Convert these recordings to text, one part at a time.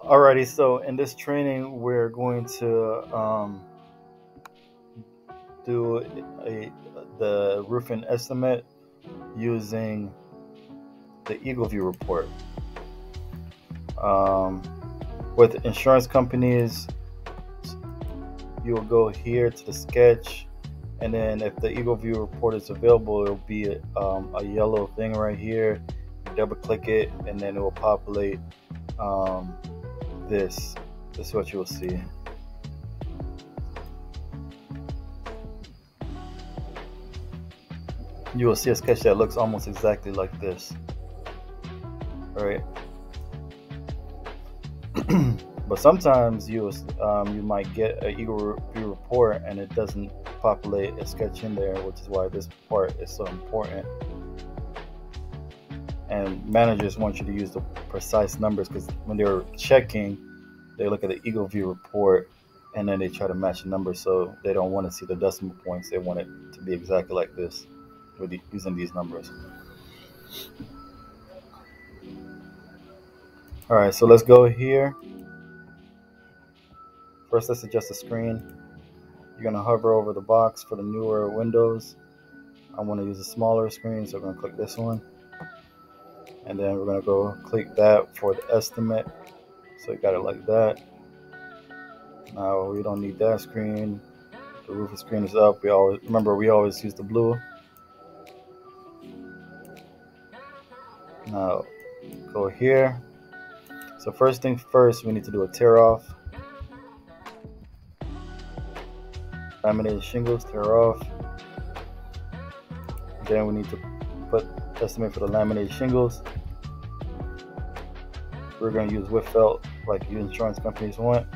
Alrighty, so in this training, we're going to do the roofing estimate using the Eagleview Report. With insurance companies, you'll go here to the sketch, and then if the Eagleview Report is available, it'll be a yellow thing right here. You double click it, and then it will populate this. This is what you will see. You will see a sketch that looks almost exactly like this. All right. But sometimes you might get an Eagleview Report and it doesn't populate a sketch in there, which is why this part is so important. And managers want you to use the precise numbers, because when they're checking, they look at the Eagleview Report and then they try to match the numbers, so they don't want to see the decimal points. They want it to be exactly like this with using these numbers. All right, so let's go here. First, let's adjust the screen. You're gonna hover over the box for the newer windows. I want to use a smaller screen, so we're gonna click this one. And then we're gonna go click that for the estimate. So you got it like that. Now we don't need that screen. The roofing screen is up. We always use the blue. Now go here. So first thing first, we need to do a tear off. Laminated shingles, tear off. Then we need to put estimate for the laminated shingles. We're going to use with felt like you insurance companies want.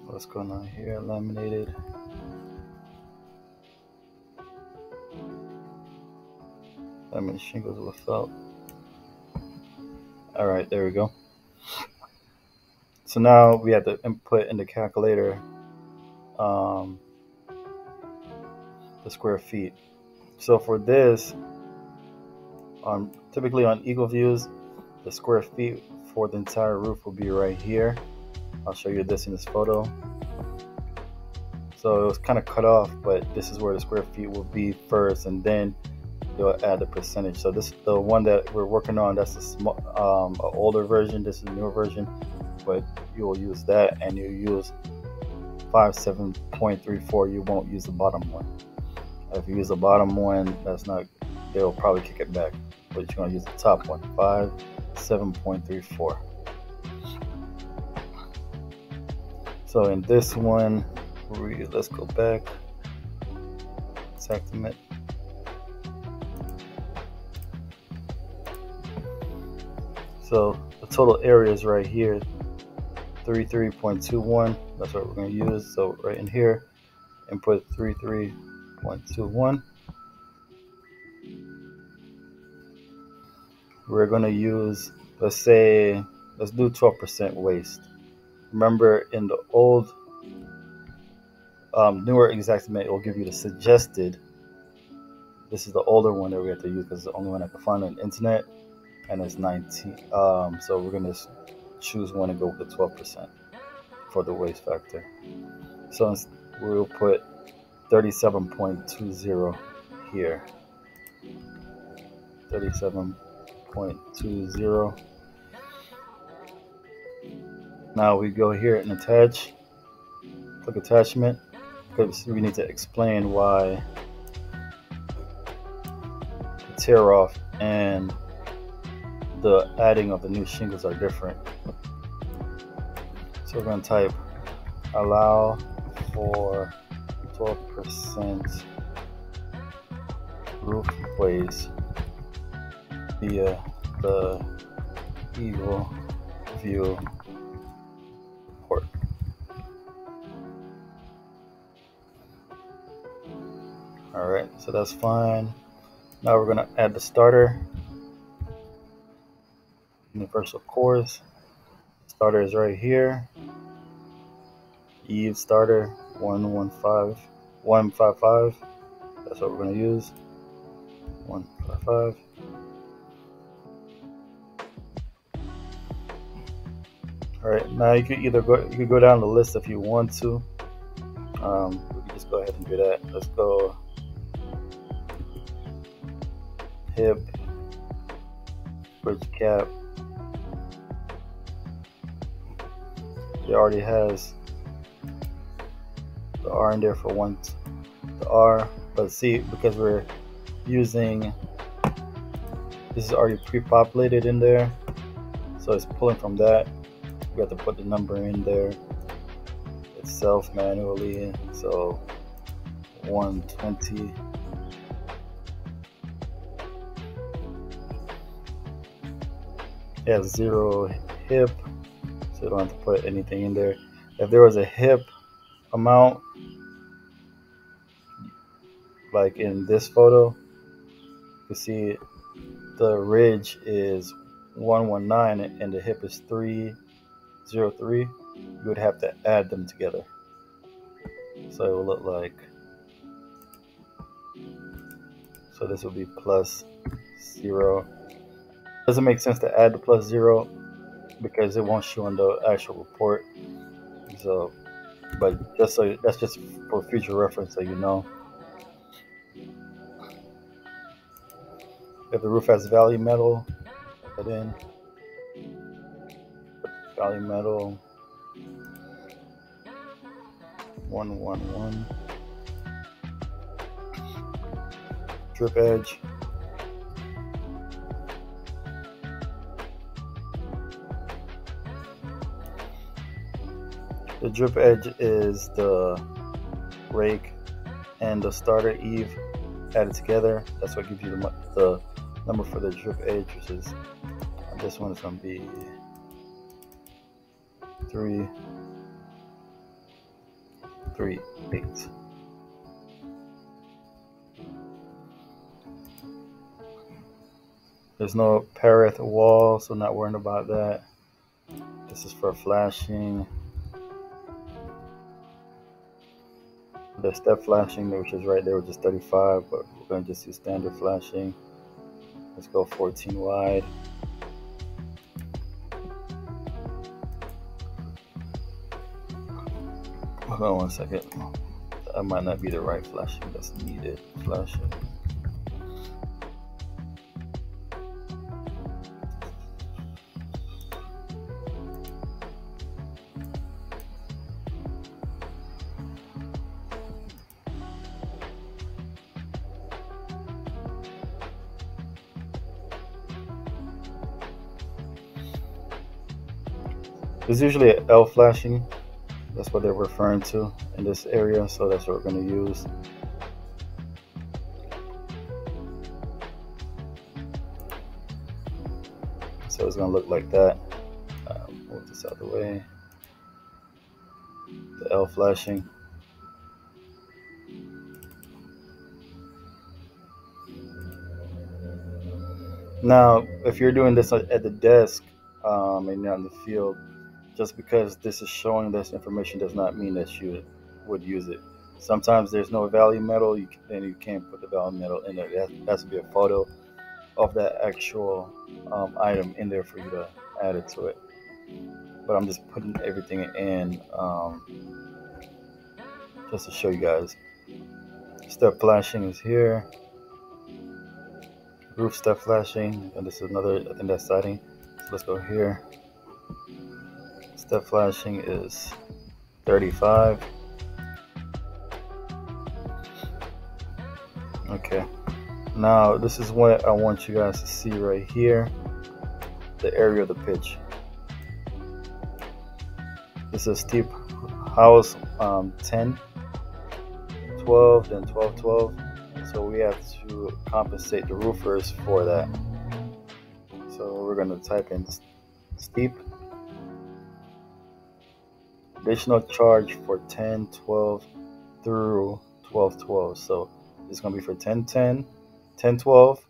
What's going on here? Laminated. Laminated shingles with felt. All right, there we go. So now we have to input in the calculator the square feet. So for this, typically on Eagleviews, the square feet for the entire roof will be right here. I'll show you this in this photo. So it was kind of cut off, but this is where the square feet will be first, and then you'll add the percentage. So this is the one that we're working on. That's the older version. This is the newer version, but you'll use that, and you use 57.34. You won't use the bottom one. If you use the bottom one, they'll probably kick it back, but you're going to use the top one, 57.34. So in this one, let's go back. Xactimate. So the total area is right here, 33.21. That's what we're going to use. So right in here, input 33.21. We're going to use, let's do 12% waste. Remember, in the old, newer Xactimate, it will give you the suggested. This is the older one that we have to use because it's the only one I can find on the internet, and it's 19. So we're going to choose one and go with the 12% for the waste factor. So we'll put 37.20 here. 37.20. Now we go here and attach. Click attachment, because we need to explain why the tear off and the adding of the new shingles are different. So we're going to type allow for 12% roof waste via the Eagleview Report. All right, so that's fine. Now we're going to add the starter. Universal cores. Starter is right here. Eve starter. 155. That's what we're going to use. 155. All right, now you could go down the list if you want to. We can just go ahead and do that. Let's go hip, bridge cap. It already has the R in there for the R, but see, because we're using, this is already pre-populated in there, so it's pulling from that. We have to put the number in there itself manually, so 120. It has 0 hip, so you don't have to put anything in there. If there was a hip amount, like in this photo, you can see the ridge is 119 and the hip is 303. You would have to add them together, so it will look like, so this will be plus 0. Doesn't make sense to add the plus 0 because it won't show in the actual report. So, but just so that's just for future reference, so you know. If the roof has value metal, put in value metal 111. Drip edge. The drip edge is the rake and the starter eave added together. That's what gives you the number for the drip edge, which is, this one is going to be 338. There's no pareth wall, so not worrying about that. This is for flashing. The step flashing, which is right there, which is 35, but we're going to just use standard flashing. Let's go 14 wide. Hold on 1 second. That might not be the right flashing that's needed. Flashing. There's usually an L flashing. That's what they're referring to in this area, so that's what we're going to use. So it's going to look like that. Move this out of the way. The L flashing. Now, if you're doing this at the desk and not in the field, just because this is showing this information does not mean that you would use it. Sometimes there's no value metal, then you can't put the value metal in there. There has to be a photo of that actual item in there for you to add it to it. But I'm just putting everything in just to show you guys. Step flashing is here. Roof step flashing, and this is another, I think that's siding. So let's go here. Step flashing is 35. Okay, now this is what I want you guys to see right here, the area of the pitch. This is steep house 10, 12, then 12, 12. So we have to compensate the roofers for that. So we're going to type in steep. Additional charge for 10, 12 through 12, 12. So it's going to be for 10, 10, 10, 12,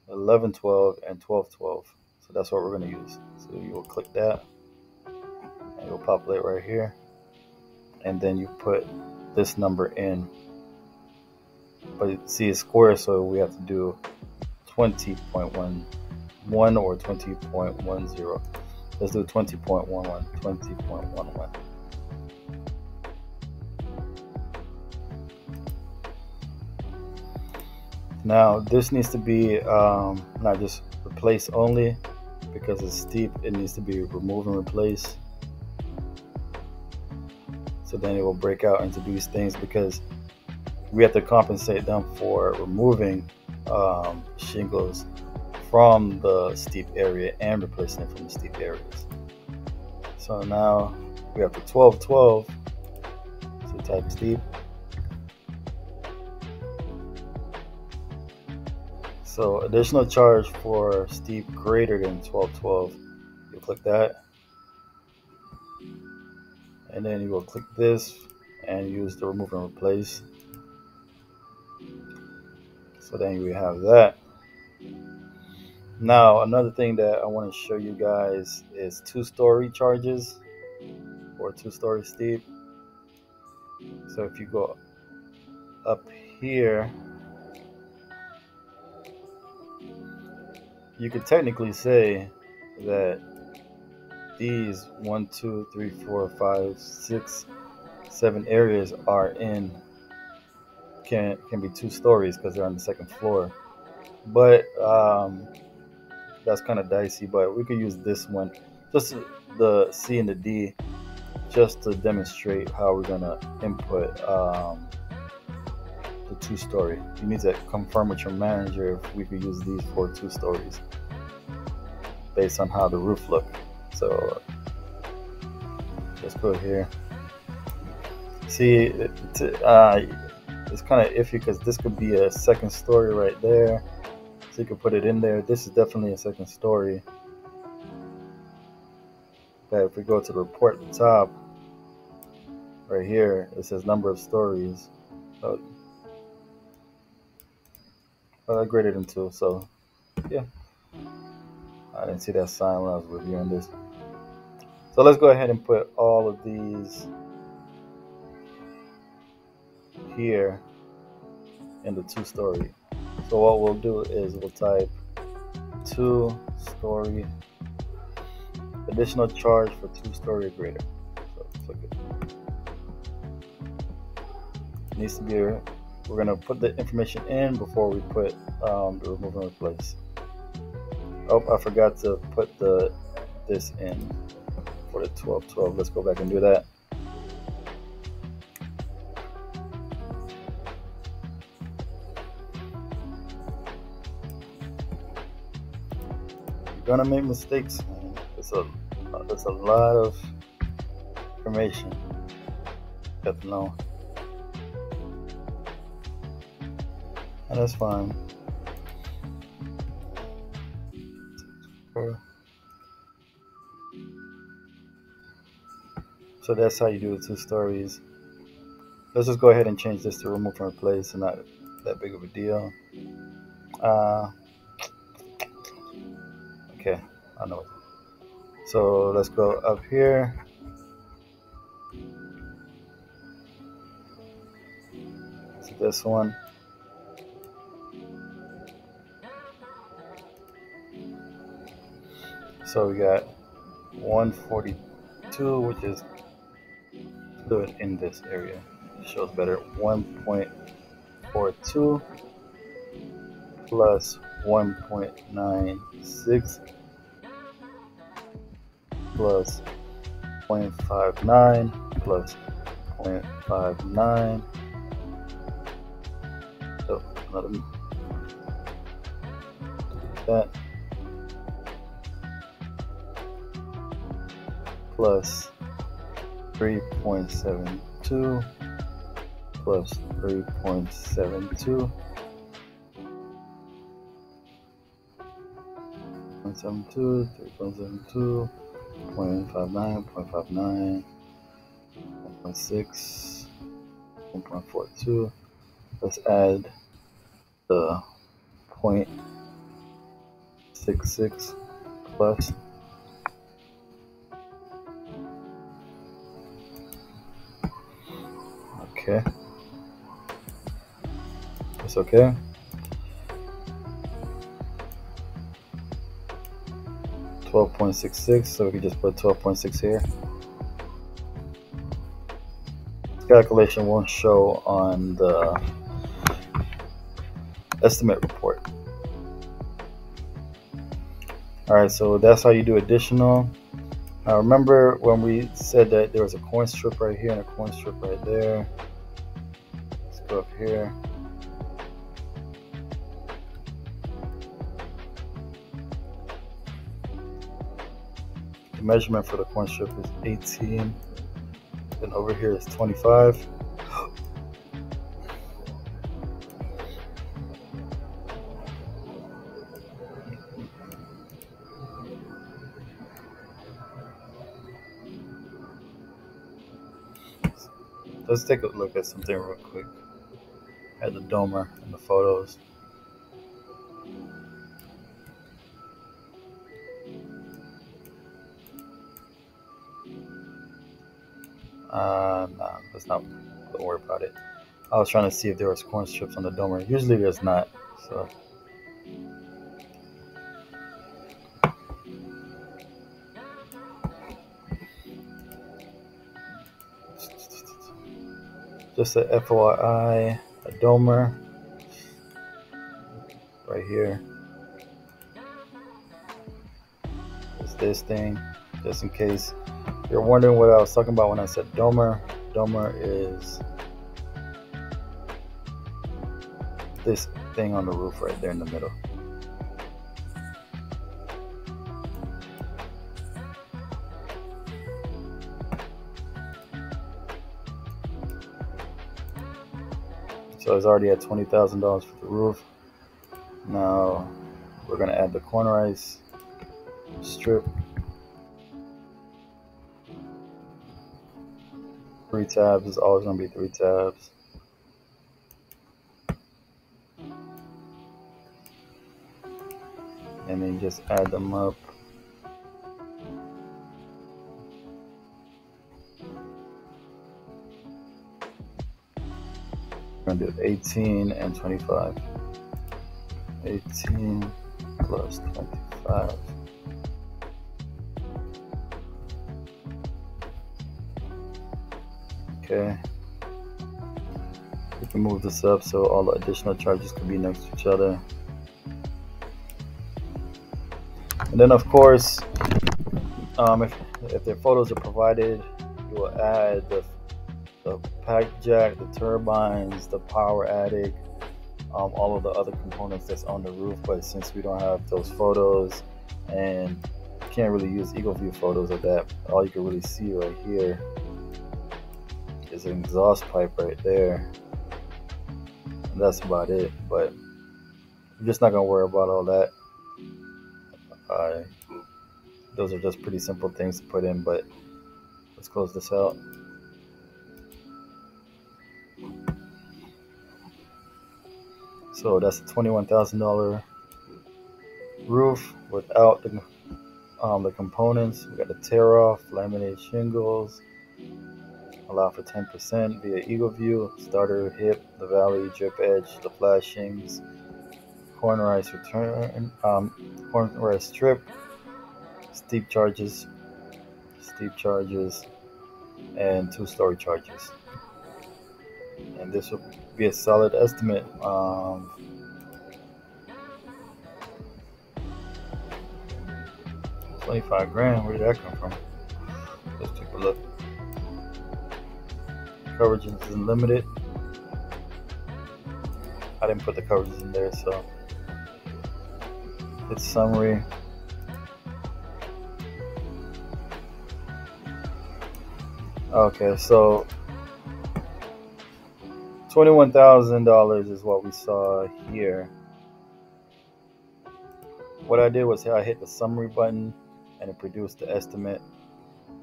11, 12, and 12, 12. So that's what we're going to use. So you will click that and it will populate right here. And then you put this number in. But see, it's square, so we have to do 20.11 or 20.10. Let's do 20.11. 20.11. Now this needs to be not just replace only, because it's steep. It needs to be remove and replace. So then it will break out into these things, because we have to compensate them for removing shingles from the steep area and replacing it from the steep areas. So now we have the 1212. So type steep. So additional charge for steep greater than 1212. You click that, and then you will click this and use the remove and replace. So then we have that. Now another thing that I want to show you guys is 2-story charges or 2-story steep. So if you go up here, you could technically say that these 1, 2, 3, 4, 5, 6, 7 areas are in can be 2 stories because they're on the second floor. But that's kind of dicey. But we could use this one, just the C and the D, just to demonstrate how we're gonna input the 2-story. You need to confirm with your manager if we could use these for 2 stories based on how the roof look. So let's go here. See, it's kind of iffy because this could be a 2nd story right there. So you can put it in there. This is definitely a 2nd story. But if we go to the report at the top, right here, it says number of stories. So, greater than 2. So yeah, I didn't see that sign when I was reviewing this. So let's go ahead and put all of these here in the 2-story. So what we'll do is we'll type 2-story, additional charge for 2-story or greater. So click it. It needs to be, we're gonna put the information in before we put the remove and replace. Oh, I forgot to put this in for the 1212. Let's go back and do that. You're gonna make mistakes, man. It's a lot of information you have to know, and that's fine. So that's how you do the 2 stories. Let's just go ahead and change this to remove and replace, and not that big of a deal. Okay, I know it. So let's go up here. To this one. So we got 142, which is fluid in this area. It shows better. 1.42 plus 1.96 plus 0.59 plus 0.59. So another that plus 3.72 plus 3.72 0.72, 3.72, 0.59, 0.59, 1.6, 1.42. Let's add the 0.66 plus. Okay. It's okay. $12.66, so we can just put 12.6 here. This calculation won't show on the estimate report. Alright, so that's how you do additional. Now remember when we said that there was a coin strip right here and a coin strip right there. Let's go up here. The measurement for the coin strip is 18. Then over here is 25. Let's take a look at something real quick. At the domer and the photos. Nah, let's not. Don't worry about it. I was trying to see if there was corn strips on the domer. Usually there's not. So. Just a FYI, a domer right here. It's this thing, just in case you're wondering what I was talking about when I said domer. Domer is this thing on the roof right there in the middle. So it's already at $20,000 for the roof. Now we're gonna add the Cornice strip. 3 tabs is always gonna be 3 tabs. And then just add them up. We're gonna do 18 and 25. 18 plus 25. Okay. We can move this up so all the additional charges can be next to each other. And then of course, if their photos are provided, you will add the pack jack, the turbines, the power attic, all of the other components that's on the roof. But since we don't have those photos and you can't really use Eagleview photos of that, all you can really see right here is an exhaust pipe right there, and that's about it. But I'm just not gonna worry about all that. Those are just pretty simple things to put in, but let's close this out. So that's a $21,000 roof without the components. We got the tear off, laminated shingles, allow for 10% via Eagleview, starter, hip, the valley, drip edge, the flashings, Cornice return, Cornice strip, steep charges, and 2-story charges. And this will be a solid estimate. 25 grand, where did that come from? Let's take a look. Coverage is unlimited. I didn't put the coverages in there, so it's summary. Okay, so $21,000 is what we saw here. What I did was I hit the summary button and it produced the estimate.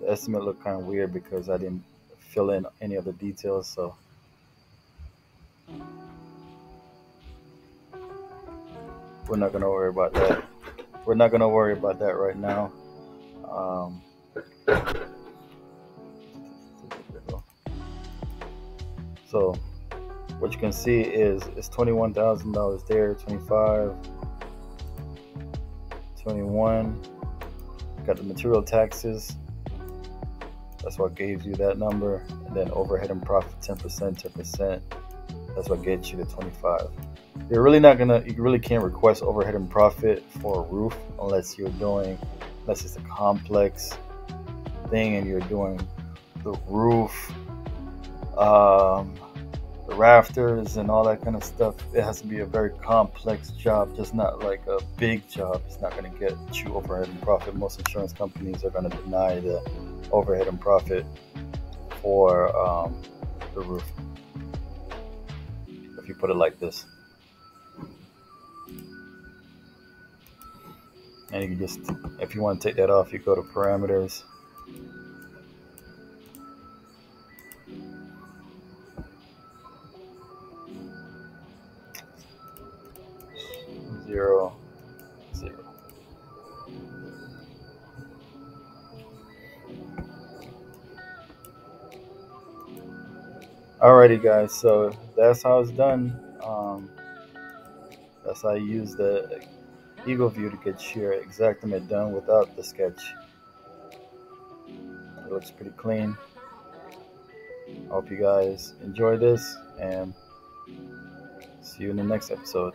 The estimate looked kind of weird because I didn't fill in any of the details, so we're not going to worry about that. We're not going to worry about that right now. So what you can see is it's $21,000 there, 25, 21. Got the material taxes. That's what gave you that number. And then overhead and profit 10%, 10%. That's what gets you to 25. You really can't request overhead and profit for a roof unless it's a complex thing and you're doing the roof, the rafters and all that kind of stuff. It has to be a very complex job, just not like a big job. It's not going to get you overhead and profit. Most insurance companies are going to deny the overhead and profit for the roof, if you put it like this. And you can just, if you want to take that off, you go to parameters. Zero, zero. Alrighty guys, so that's how it's done. That's how I use the Eagleview to get your Xactimate done without the sketch. It looks pretty clean. I hope you guys enjoy this, and see you in the next episode.